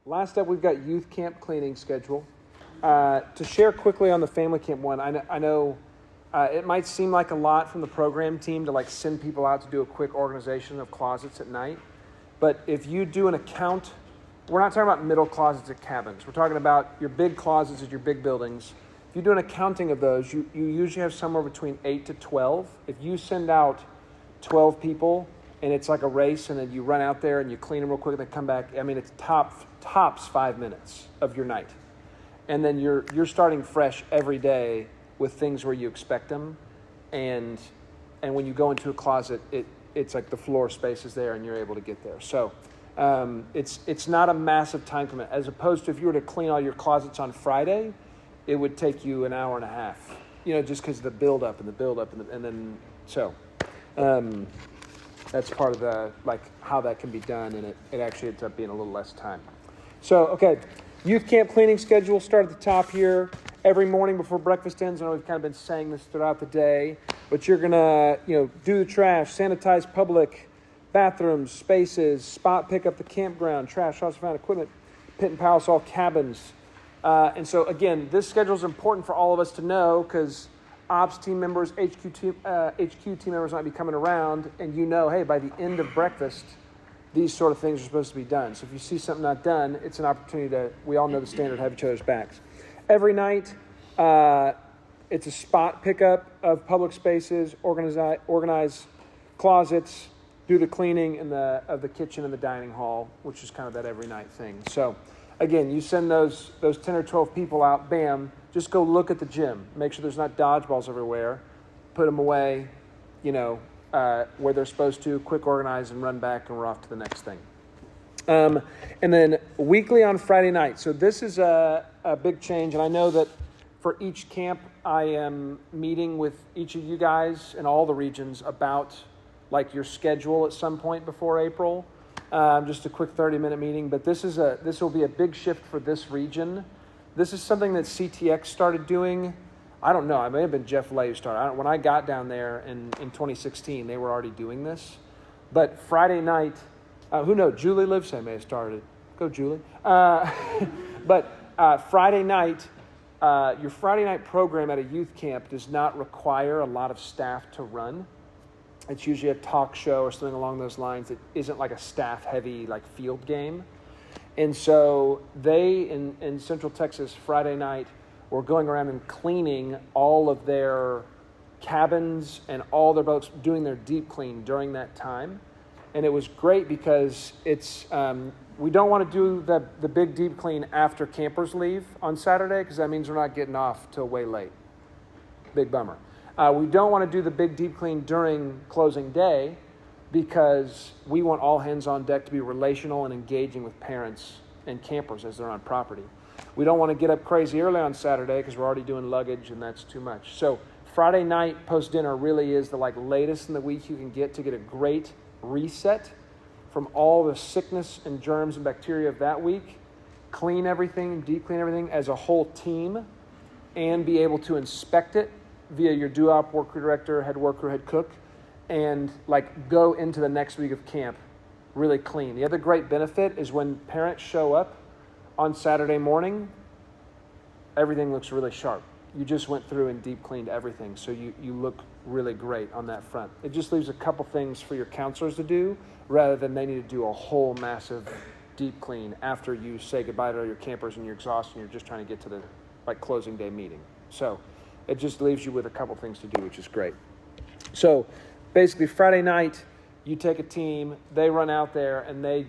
Last up, we've got youth camp cleaning schedule. To share quickly on the family camp one, I know it might seem like a lot from the program team to like send people out to do a quick organization of closets at night. But if you do an account, we're not talking about middle closets at cabins. We're talking about your big closets at your big buildings. If you do an accounting of those, you usually have somewhere between 8 to 12. If you send out 12 people and it's like a race and then you run out there and you clean them real quick and they come back, I mean, it's tops 5 minutes of your night. And then you're starting fresh every day with things where you expect them. And when you go into a closet, it's like the floor space is there and you're able to get there. So it's not a massive time commitment. As opposed to if you were to clean all your closets on Friday, it would take you an hour and a half, just because of the buildup and then so that's part of the how that can be done, and it actually ends up being a little less time. So okay, youth camp cleaning schedule. Start at the top here. Every morning before breakfast ends, I know we've kind of been saying this throughout the day, but you're gonna do the trash, sanitize public bathrooms, spaces, spot pick up the campground, trash, also found equipment, pit and palace, all cabins. And so again, this schedule is important for all of us to know because ops team members, HQ team members might be coming around, and hey, by the end of breakfast, these sort of things are supposed to be done. So if you see something not done, it's an opportunity we all know the standard, have each other's backs. Every night, it's a spot pickup of public spaces, organize closets, do the cleaning of the kitchen and the dining hall, which is kind of that every night thing. So again, you send those 10 or 12 people out, bam, just go look at the gym. Make sure there's not dodgeballs everywhere. Put them away, where they're supposed to, quick organize and run back, and we're off to the next thing. And then weekly on Friday night. So this is a big change, and I know that for each camp, I am meeting with each of you guys in all the regions about your schedule at some point before April. Just a quick 30-minute meeting, but this will be a big shift for this region. This is something that CTX started doing. I don't know. It may have been Jeff Lay who started. When I got down there in 2016, they were already doing this. But Friday night, who knows? Julie Livesay may have started. Go, Julie. But Friday night, your Friday night program at a youth camp does not require a lot of staff to run. It's usually a talk show or something along those lines. It isn't like a staff-heavy field game. And so they, in Central Texas, Friday night, were going around and cleaning all of their cabins and all their boats, doing their deep clean during that time. And it was great because it's we don't want to do the big deep clean after campers leave on Saturday because that means we're not getting off till way late. Big bummer. We don't want to do the big deep clean during closing day because we want all hands on deck to be relational and engaging with parents and campers as they're on property. We don't want to get up crazy early on Saturday because we're already doing luggage and that's too much. So Friday night post-dinner really is the latest in the week you can get to get a great reset from all the sickness and germs and bacteria of that week, clean everything, deep clean everything as a whole team, and be able to inspect it via your DUOP work crew director, head worker, head cook, and go into the next week of camp really clean. The other great benefit is when parents show up on Saturday morning, everything looks really sharp. You just went through and deep cleaned everything, so you look really great on that front. It just leaves a couple things for your counselors to do rather than they need to do a whole massive deep clean after you say goodbye to all your campers and you're exhausted and you're just trying to get to the closing day meeting. So it just leaves you with a couple things to do, which is great. So basically Friday night, you take a team, they run out there and they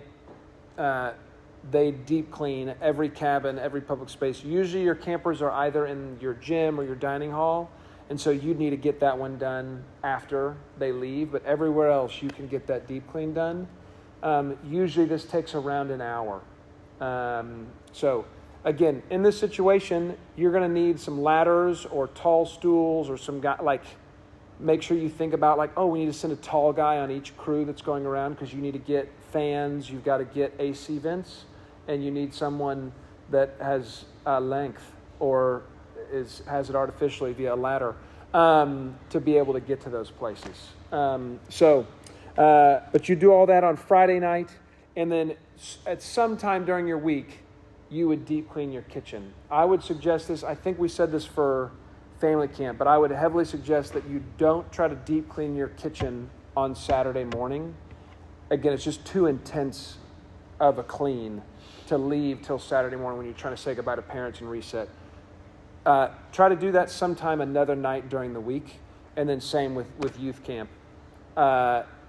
deep clean every cabin, every public space. Usually your campers are either in your gym or your dining hall, and so you need to get that one done after they leave, but everywhere else you can get that deep clean done. Usually this takes around an hour. So again, in this situation, you're going to need some ladders or tall stools or some guy, make sure you think about we need to send a tall guy on each crew that's going around because you need to get fans, you've got to get AC vents, and you need someone that has length or has it artificially via a ladder to be able to get to those places. But you do all that on Friday night, and then at some time during your week, you would deep clean your kitchen. I would suggest this, I think we said this for family camp, but I would heavily suggest that you don't try to deep clean your kitchen on Saturday morning. Again, it's just too intense of a clean to leave till Saturday morning when you're trying to say goodbye to parents and reset. Try to do that sometime another night during the week, and then same with youth camp.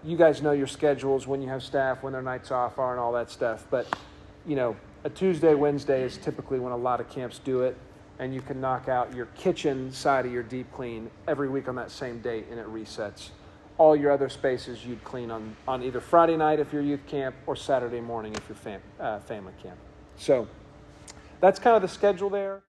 You guys know your schedules, when you have staff, when their nights off are, and all that stuff. But, a Tuesday, Wednesday is typically when a lot of camps do it, and you can knock out your kitchen side of your deep clean every week on that same date, and it resets. All your other spaces you'd clean on either Friday night if you're youth camp or Saturday morning if you're family camp. So that's kind of the schedule there.